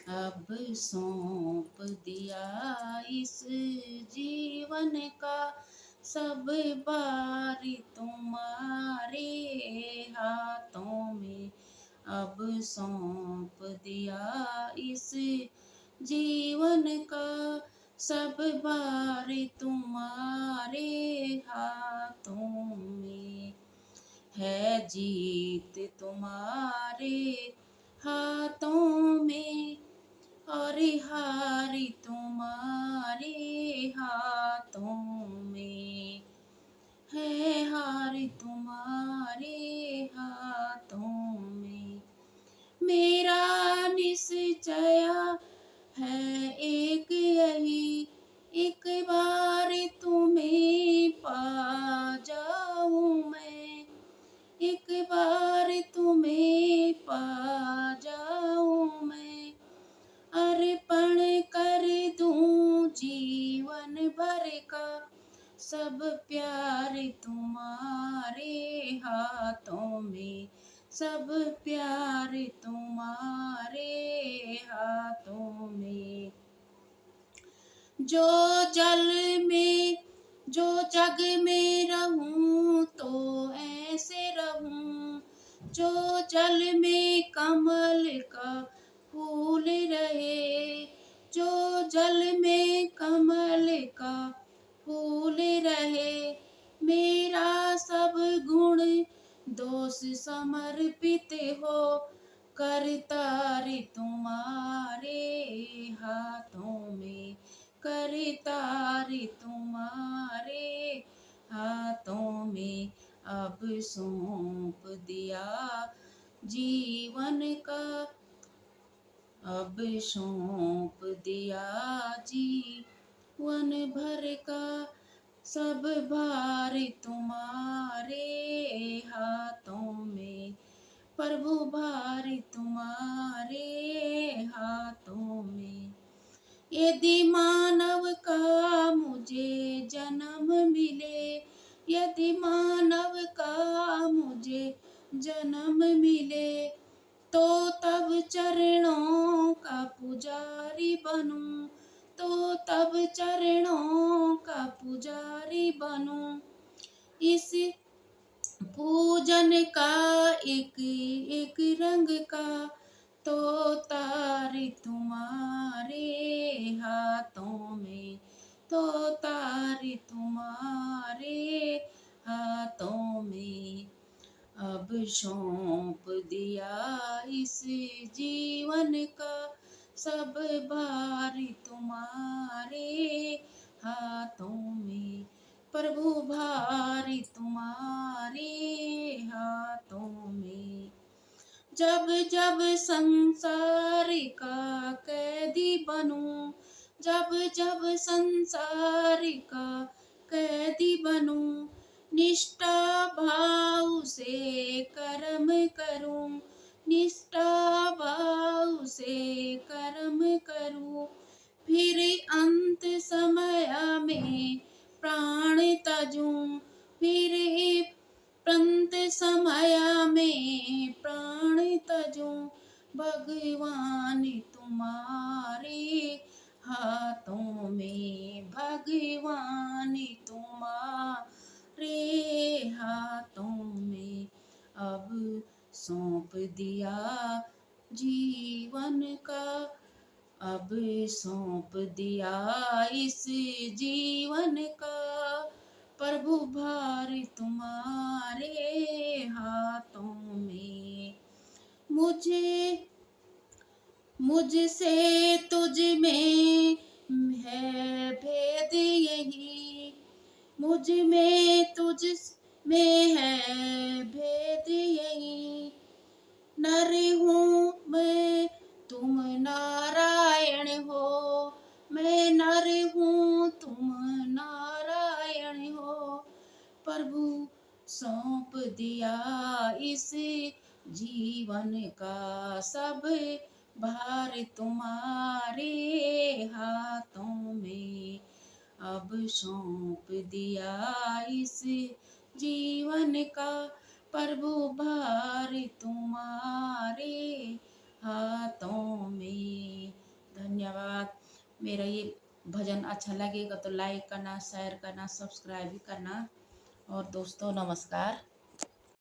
अब सौंप दिया इस जीवन का सब भार तुम्हारे हाथों में। अब सौंप दिया इस जीवन का सब भार तुम्हारे हाथों में। है जीत तुम्हारे हाथों में और हार तुम्हारे हाथों में। है हार तुम्हारे हाथों में। मेरा निश्चय है एक यही, एक बार तुम्हें पा जाऊं मैं। एक बार तुम्हें पा जाऊं मैं। अर्पण कर दूं जीवन भर का सब प्यार तुम्हारे हाथों में। सब प्यार तुम्हारे हाथों में। जो जल में जो जग में रहूं तो ऐसे रहूं। जो जल में कमल का फूल रहे। जो जल में कमल का फूल रहे। मेरा सब गुण दोष समर्पित हो करतार तुम्हारे हाथों में। करतार तुम्हारे हाथों में। अब सौंप दिया जीवन का। अब सौंप दिया जीवन भर का सब भार तुम्हारे हाथों में। प्रभु भार तुम्हारे हाथों में। यदि मानव का मुझे जन्म मिले। यदि मानव का मुझे जन्म मिले तो तब चरणों का पुजारी बनूं। तो तब चरणों का पुजारी बनूं। इस पूजन का एक एक रंग का तो तार तुम्हारे हाथों में। तो तार तुम्हारे हाथों में। अब सौंप दिया इस जीवन का सब भार तुम्हारे हाथों में। प्रभु भार तुम्हारे हाथों में। जब जब संसार का कैदी बनूं। जब जब संसार का कैदी बनूं। निष्ठा भाव से कर्म करूं। निष्ठा भाव से कर्म करूं। फिर अंत समय में प्राण तजूं। फिर अंत समय में प्राण तजूं। भगवान तुम्हारे हाथों में। भगवान तुम्हारे हाथों में। अब सौंप दिया जीवन का। अब सौंप दिया इस जीवन का प्रभु भार तुम्हारे हाथों में। मुझे मुझसे तुझ में है भेद यही। मुझ में तुझ में है भेद यही। नर हूँ मैं तुम नारायण हो। मैं नर हूँ तुम नारायण हो। प्रभु सौंप दिया इस जीवन का सब भार तुम्हारे हाथों में। अब सौंप दिया इस जीवन का प्रभु भार तुम्हारे हाथों में। मेरा ये भजन अच्छा लगेगा तो लाइक करना, शेयर करना, सब्सक्राइब भी करना। और दोस्तों नमस्कार।